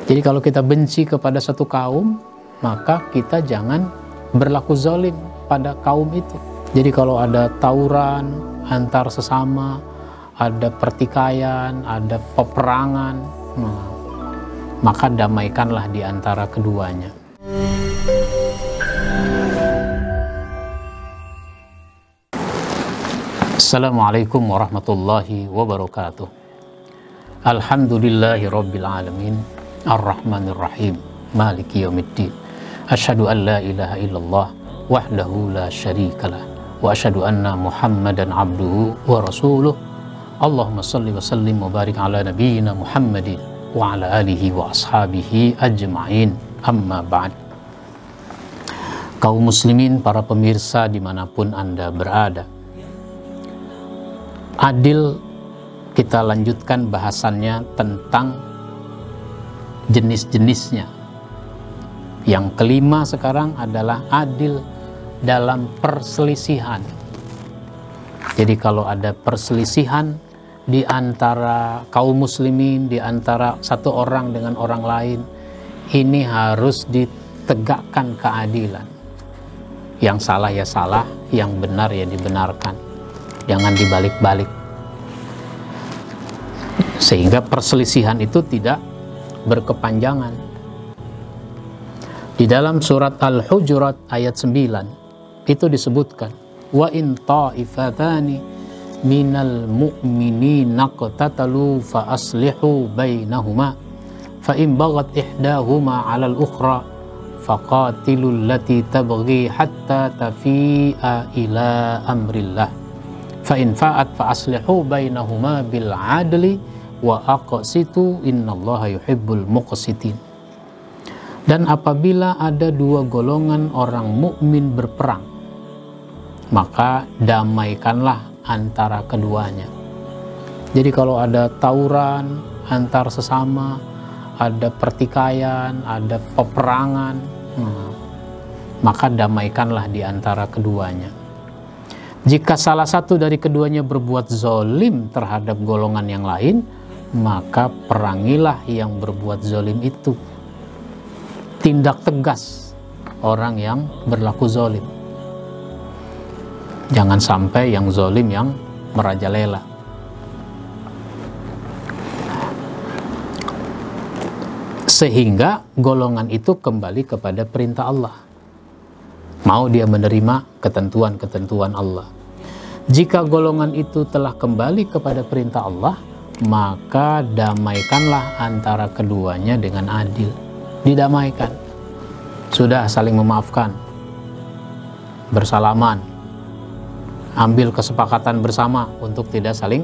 Jadi kalau kita benci kepada satu kaum, maka kita jangan berlaku zalim pada kaum itu. Jadi kalau ada tawuran antar sesama, ada pertikaian, ada peperangan, maka damaikanlah di antara keduanya. Assalamualaikum warahmatullahi wabarakatuh. Alhamdulillahi rabbil alamin, ar-rahmanir rahim, maliki yaumiddin. Asyhadu an la ilaha illallah wahdahu la syarikalah wa asyhadu anna Muhammadan abduhu wa rasuluh. Allahumma salli wa sallim wa barik ala nabiyyina Muhammadin wa ala alihi wa ashabihi ajma'in. Amma ba'd. Kaum muslimin, para pemirsa dimanapun Anda berada, adil, kita lanjutkan bahasannya tentang jenis-jenisnya. Yang kelima sekarang adalah adil dalam perselisihan. Jadi kalau ada perselisihan di antara kaum muslimin, di antara satu orang dengan orang lain, ini harus ditegakkan keadilan. Yang salah ya salah, yang benar ya dibenarkan. Jangan dibalik-balik, sehingga perselisihan itu tidak berkepanjangan. Di dalam surat Al-Hujurat ayat 9 itu disebutkan, wa in ta'ifatani minal mu'minina qatatalu fa aslihu bainahuma fa in baghat ihdahuma 'alal ukhra faqatilul lati tabghi hatta tafi'a ila amrillah fa in fa'at fa aslihu bainahuma bil 'adli wa aqsitu innallaha yuhibbul muqsitin. Dan apabila ada dua golongan orang mukmin berperang, maka damaikanlah antara keduanya. Jadi kalau ada tawuran antar sesama, ada pertikaian, ada peperangan, maka damaikanlah di antara keduanya. Jika salah satu dari keduanya berbuat zalim terhadap golongan yang lain, maka perangilah yang berbuat zalim itu. Tindak tegas orang yang berlaku zalim. Jangan sampai yang zalim yang merajalela. Sehingga golongan itu kembali kepada perintah Allah. Mau dia menerima ketentuan-ketentuan Allah. Jika golongan itu telah kembali kepada perintah Allah, maka damaikanlah antara keduanya dengan adil. Didamaikan. Sudah saling memaafkan. Bersalaman. Ambil kesepakatan bersama untuk tidak saling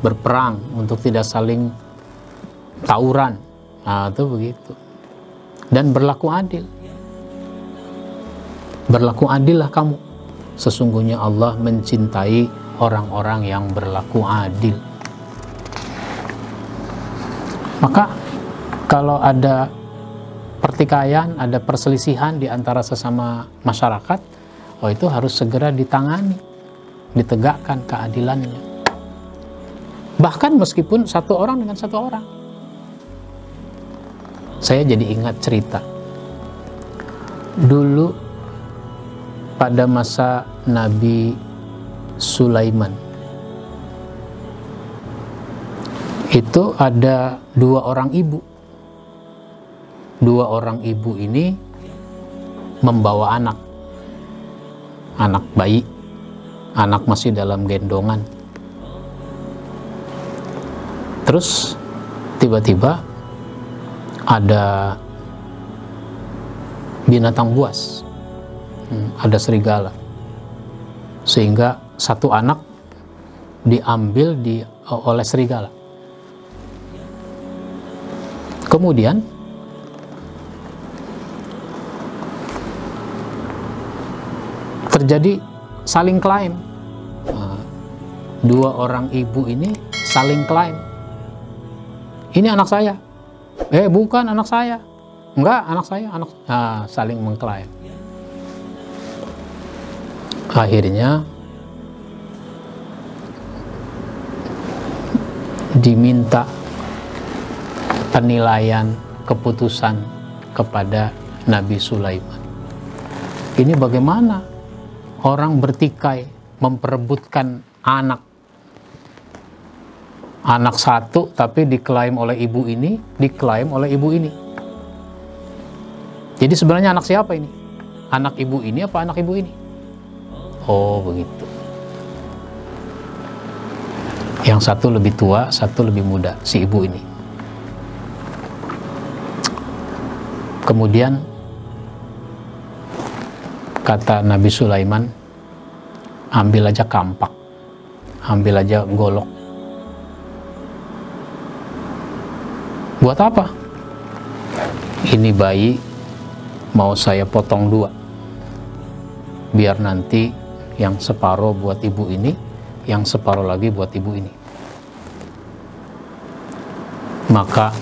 berperang, untuk tidak saling tawuran. Nah, itu begitu. Dan berlaku adil. Berlaku adillah kamu. Sesungguhnya Allah mencintai orang-orang yang berlaku adil. Maka kalau ada pertikaian, ada perselisihan di antara sesama masyarakat, itu harus segera ditangani, ditegakkan keadilannya. Bahkan meskipun satu orang dengan satu orang. Saya jadi ingat cerita. Dulu pada masa Nabi Sulaiman, itu ada dua orang ibu. Dua orang ibu ini membawa anak bayi, anak masih dalam gendongan. Terus tiba-tiba ada binatang buas, ada serigala, sehingga satu anak diambil oleh serigala. Kemudian terjadi saling klaim. Dua orang ibu ini saling klaim. Ini anak saya. Bukan anak saya. Enggak, anak saya. Saling mengklaim. Akhirnya diminta penilaian keputusan kepada Nabi Sulaiman. Ini bagaimana orang bertikai memperebutkan anak satu, tapi diklaim oleh ibu ini, diklaim oleh ibu ini. Jadi sebenarnya anak siapa ini? Anak ibu ini apa anak ibu ini? Oh begitu. Yang satu lebih tua, satu lebih muda, si ibu ini. Kemudian kata Nabi Sulaiman, ambil aja kampak, ambil aja golok. Buat apa? Ini bayi mau saya potong dua, biar nanti yang separuh buat ibu ini, yang separuh lagi buat ibu ini. Maka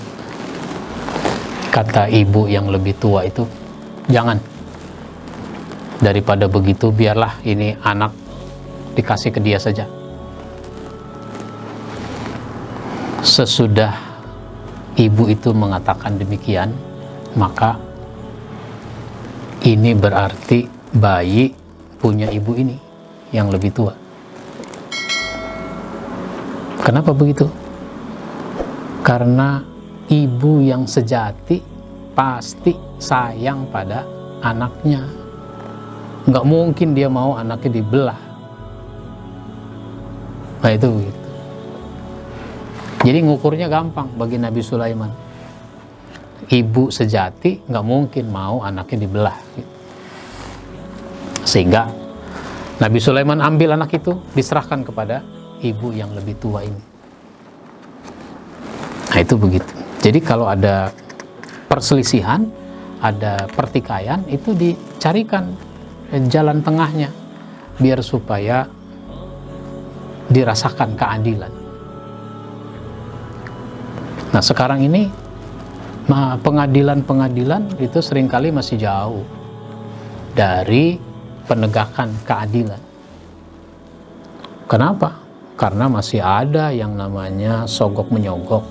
kata ibu yang lebih tua itu, jangan. Daripada begitu, biarlah ini anak dikasih ke dia saja. Sesudah ibu itu mengatakan demikian, maka ini berarti bayi punya ibu ini yang lebih tua. Kenapa begitu? Karena ibu yang sejati pasti sayang pada anaknya. Nggak mungkin dia mau anaknya dibelah. Nah itu begitu. Jadi ngukurnya gampang bagi Nabi Sulaiman. Ibu sejati nggak mungkin mau anaknya dibelah. Sehingga Nabi Sulaiman ambil anak itu, diserahkan kepada ibu yang lebih tua ini. Nah itu begitu. Jadi kalau ada perselisihan, ada pertikaian, itu dicarikan jalan tengahnya, biar supaya dirasakan keadilan. Nah sekarang ini pengadilan itu seringkali masih jauh dari penegakan keadilan. Kenapa? Karena masih ada yang namanya sogok menyogok.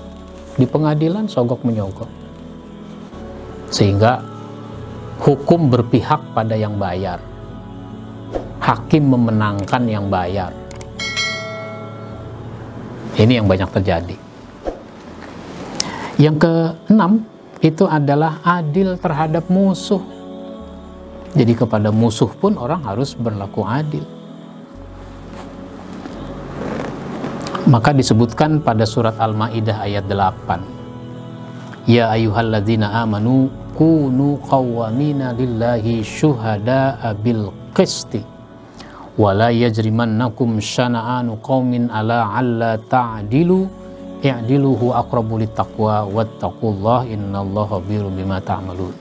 Di pengadilan sogok menyogok. Sehingga hukum berpihak pada yang bayar. Hakim memenangkan yang bayar. Ini yang banyak terjadi. Yang keenam itu adalah adil terhadap musuh. Jadi kepada musuh pun orang harus berlaku adil. Maka disebutkan pada surat Al-Maidah ayat 8. Ya ayyuhalladzina amanu kunu qawwamina lillahi syuhada'a bil qisti wala yajrimannakum syana'anu qaumin ala alla ta'dilu i'dilu hu aqrabu littaqwa wattaqullah innallaha khabirum bima ta'malun.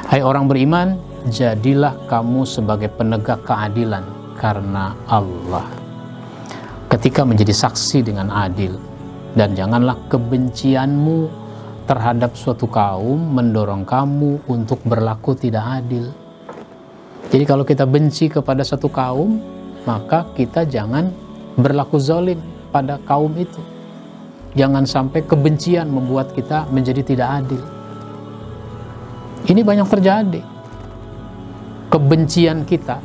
Hai orang beriman, jadilah kamu sebagai penegak keadilan karena Allah ketika menjadi saksi dengan adil, dan janganlah kebencianmu terhadap suatu kaum mendorong kamu untuk berlaku tidak adil. Jadi kalau kita benci kepada satu kaum, maka kita jangan berlaku zalim pada kaum itu. Jangan sampai kebencian membuat kita menjadi tidak adil. Ini banyak terjadi. Kebencian kita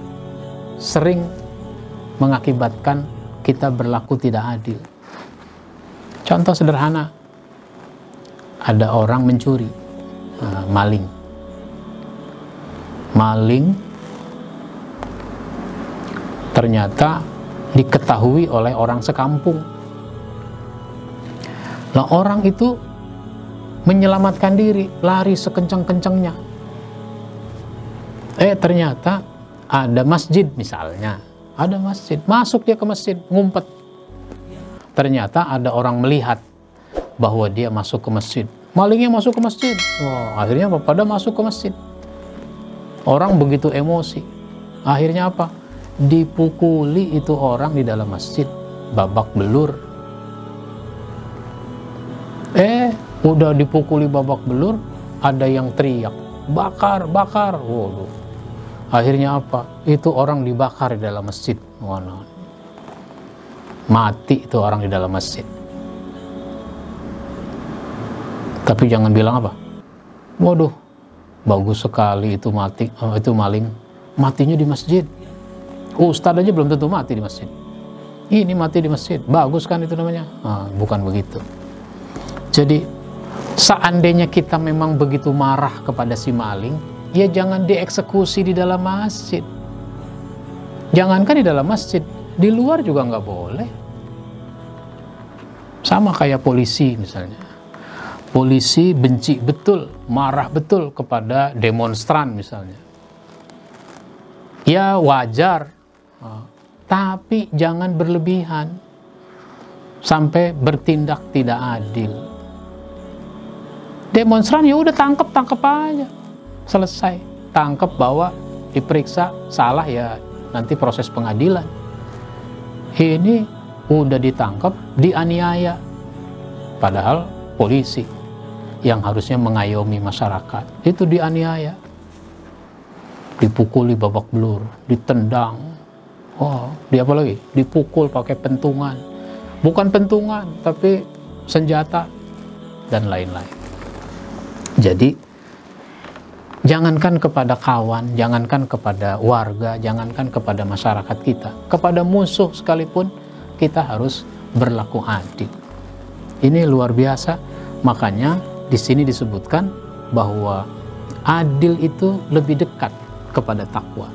sering mengakibatkan kita berlaku tidak adil. Contoh sederhana, ada orang mencuri, maling. Ternyata diketahui oleh orang sekampung. Nah, orang itu menyelamatkan diri, lari sekencang-kencangnya. Ternyata ada masjid misalnya, ada masjid, masuk dia ke masjid, ngumpet. Ternyata ada orang melihat bahwa dia masuk ke masjid. Malingnya masuk ke masjid. Akhirnya pada masuk ke masjid. Orang begitu emosi. Akhirnya apa? Dipukuli itu orang di dalam masjid, babak belur. Udah dipukuli babak belur, ada yang teriak, bakar, bakar. Waduh. Akhirnya apa? Itu orang dibakar di dalam masjid. Mati itu orang di dalam masjid. Tapi jangan bilang apa? Waduh, bagus sekali itu itu maling, matinya di masjid. Ustadz aja belum tentu mati di masjid. Ini mati di masjid, bagus kan itu namanya? Bukan begitu. Jadi seandainya kita memang begitu marah kepada si maling, ya jangan dieksekusi di dalam masjid. Jangankan di dalam masjid, di luar juga nggak boleh. Sama kayak polisi misalnya. Polisi benci betul, marah betul kepada demonstran misalnya. Ya wajar, tapi jangan berlebihan sampai bertindak tidak adil. Demonstran ya udah tangkap aja, selesai. Tangkap, bawa, diperiksa, salah ya nanti proses pengadilan. Ini udah ditangkap, dianiaya, padahal polisi yang harusnya mengayomi masyarakat itu dianiaya, dipukuli babak belur, ditendang, apa lagi? Dipukul pakai pentungan, bukan pentungan tapi senjata dan lain-lain. Jadi jangankan kepada kawan, jangankan kepada warga, jangankan kepada masyarakat kita, kepada musuh sekalipun kita harus berlaku adil. Ini luar biasa. Makanya di sini disebutkan bahwa adil itu lebih dekat kepada takwa.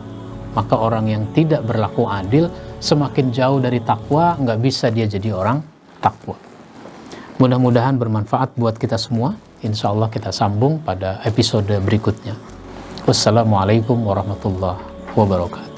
Maka orang yang tidak berlaku adil semakin jauh dari takwa, nggak bisa dia jadi orang takwa. Mudah-mudahan bermanfaat buat kita semua. Insya Allah kita sambung pada episode berikutnya. Wassalamualaikum warahmatullahi wabarakatuh.